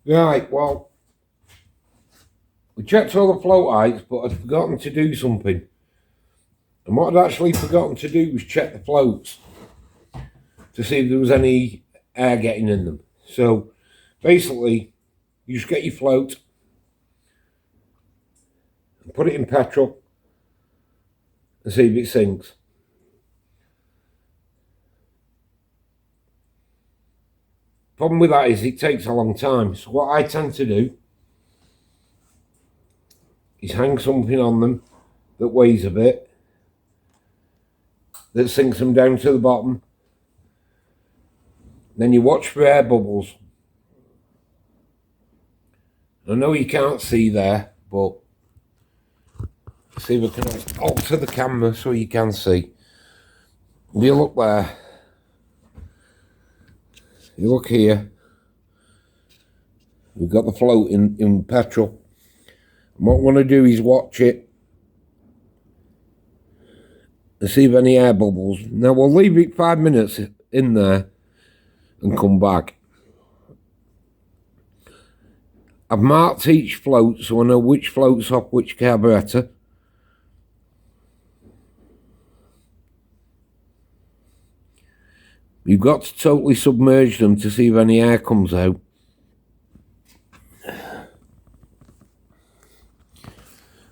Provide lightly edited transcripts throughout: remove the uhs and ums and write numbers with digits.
Right, well, we checked all the float heights, but I'd forgotten to do something. And what I'd actually forgotten to do was check the floats to see if there was any air getting in them. So basically, you just get your float and put it in petrol and see if it sinks. Problem with that is it takes a long time. So what I tend to do is hang something on them that weighs a bit, that sinks them down to the bottom. Then you watch for air bubbles. I know you can't see there, but see if I can alter the camera so you can see. If you look there, you look here, we've got the float in petrol. And what I want to do is watch it and see if any air bubbles. Now we'll leave it 5 minutes in there and come back. I've marked each float so I know which float's off which carburetor. You've got to totally submerge them to see if any air comes out.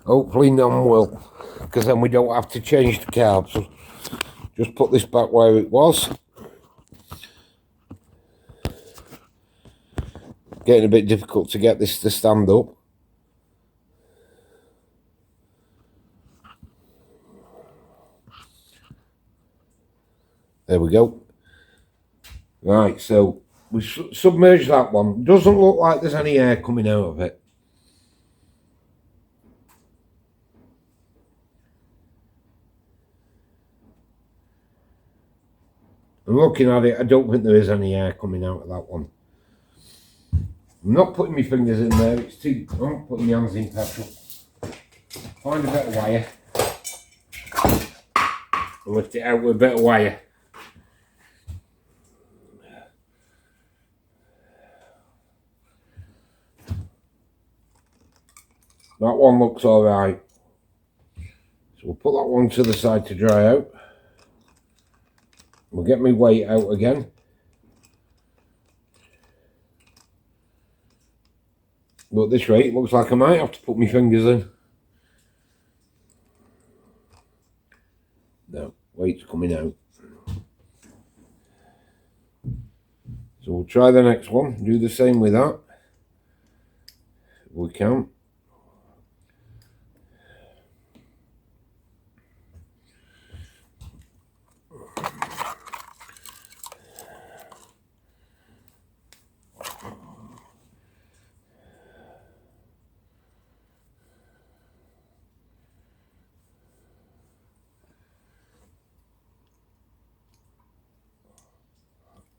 Hopefully none will, because then we don't have to change the carb. So just put this back where it was. Getting a bit difficult to get this to stand up. There we go. Right, so we submerged that one. Doesn't look like there's any air coming out of it. I'm looking at it, I don't think there is any air coming out of that one. I'm not putting my fingers in there, it's too... I'm putting my hands in petrol. Find a bit of wire. And lift it out with a bit of wire. That one looks alright. So we'll put that one to the side to dry out. We'll get my weight out again. But at this rate, it looks like I might have to put my fingers in. No, weight's coming out. So we'll try the next one, do the same with that. If we can.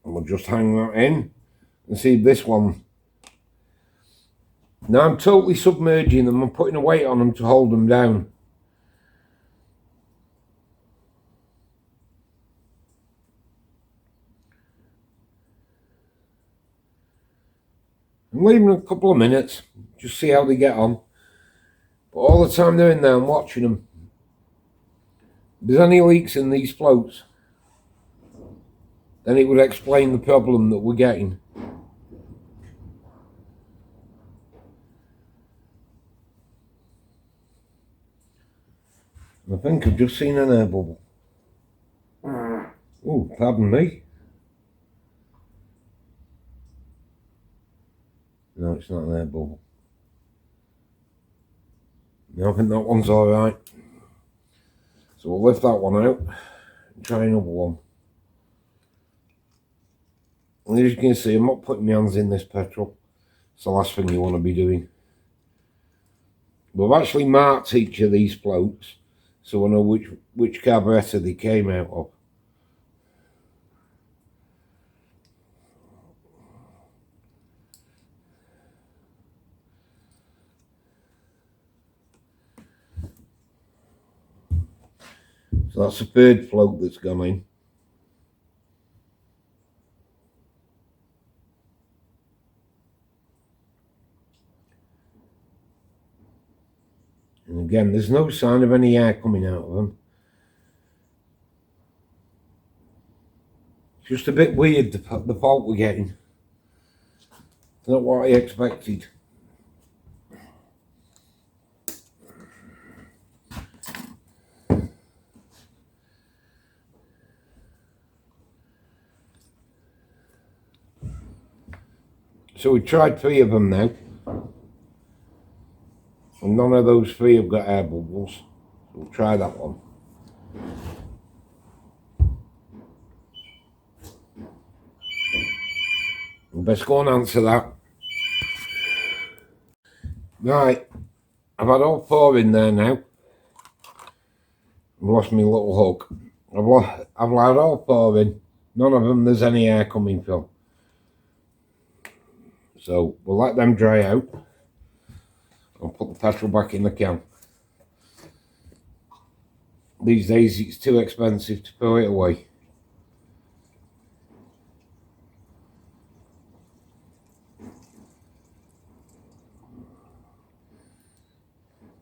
And we'll just hang that in and see if this one. Now I'm totally submerging them and putting a weight on them to hold them down. I'm leaving them a couple of minutes, just see how they get on. But all the time they're in there, I'm watching them. If there's any leaks in these floats, then it would explain the problem that we're getting. I think I've just seen an air bubble. Oh, pardon me. No, it's not an air bubble. No, I think that one's alright. So we'll lift that one out and try another one. And as you can see, I'm not putting my hands in this petrol. It's the last thing you want to be doing. We've actually marked each of these floats so I know which carburetor they came out of. So that's the third float that's gone in. And again, there's no sign of any air coming out of them. It's just a bit weird, the fault we're getting. It's not what I expected. So we tried 3 of them now. And none of those 3 have got air bubbles. So we'll try that one. We best go and answer that. Right, I've had all 4 in there now. I've lost my little hook. I've had all 4 in. None of them there's any air coming from. So we'll let them dry out. I'll put the petrol back in the can. These days it's too expensive to throw it away.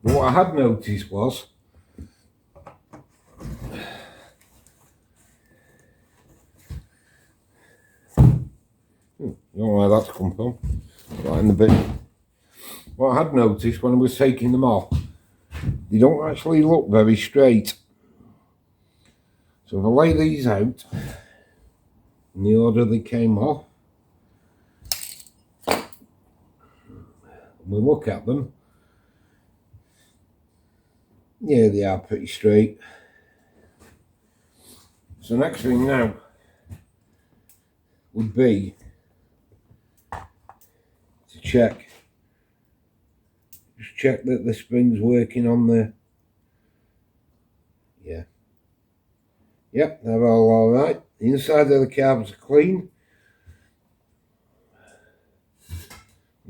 But what I had noticed was don't know where that's come from. Right in the bin. What I had noticed when I was taking them off, they don't actually look very straight. So if I lay these out in the order they came off, and we look at them, yeah, they are pretty straight. So next thing now would be to check that the spring's working on the, yeah. Yep, they're all alright. The inside of the carbs are clean.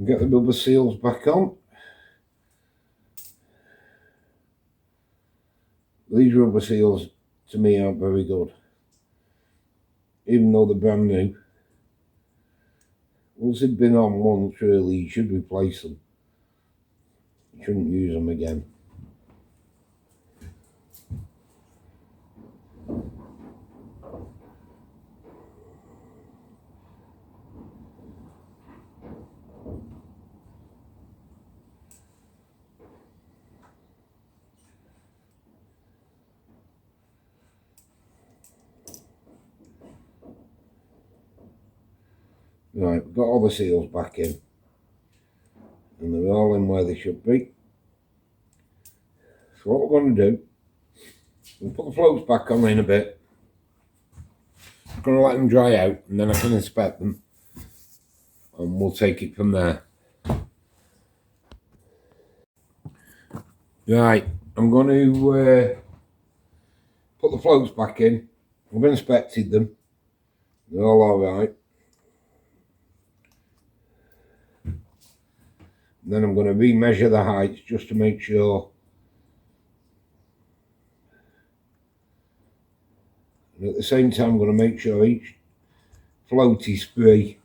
Get the rubber seals back on. These rubber seals to me aren't very good. Even though they're brand new. Once they've been on once, really, you should replace them. You shouldn't use them again. Right, we've got all the seals back in. And they're all in where they should be. So what we're going to do, we'll put the floats back on in a bit. I'm going to let them dry out and then I can inspect them. And we'll take it from there. Right, I'm going to put the floats back in. I've inspected them. They're all alright. Then I'm going to remeasure the heights just to make sure. And at the same time I'm going to make sure each float is free.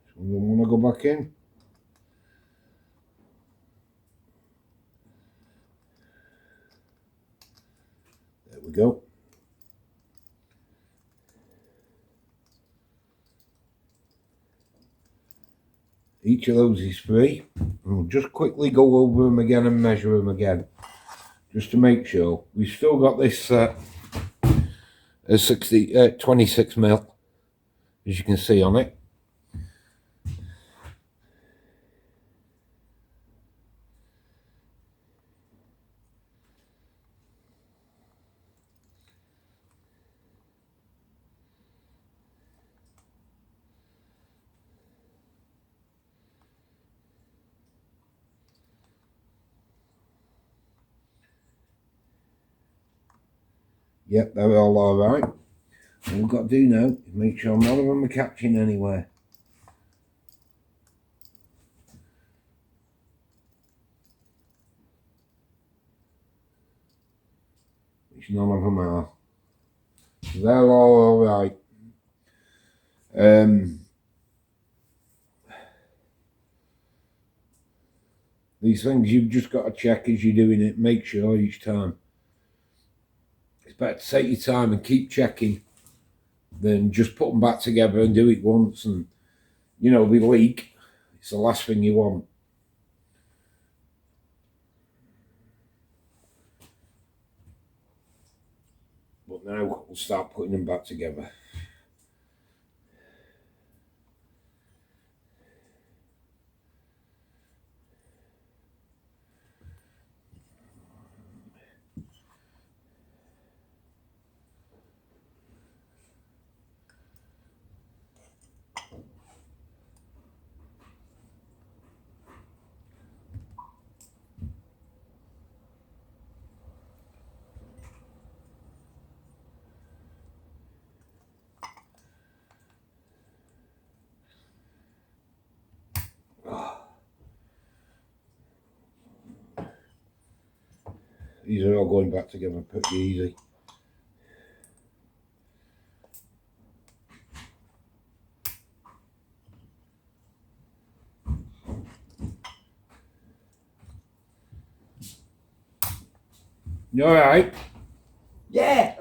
So I'm going to go back in. There we go. Each of those is free. And we'll just quickly go over them again and measure them again. Just to make sure. We've still got this 26 mil, as you can see on it. Yep, they're all alright. What we've got to do now is make sure none of them are catching anywhere. Which none of them are. They're all right. These things you've just got to check as you're doing it. Make sure each time. It's better to take your time and keep checking than just put them back together and do it once and, you know, they leak. It's the last thing you want. But now we'll start putting them back together. These are all going back together pretty easy. You alright? Yeah.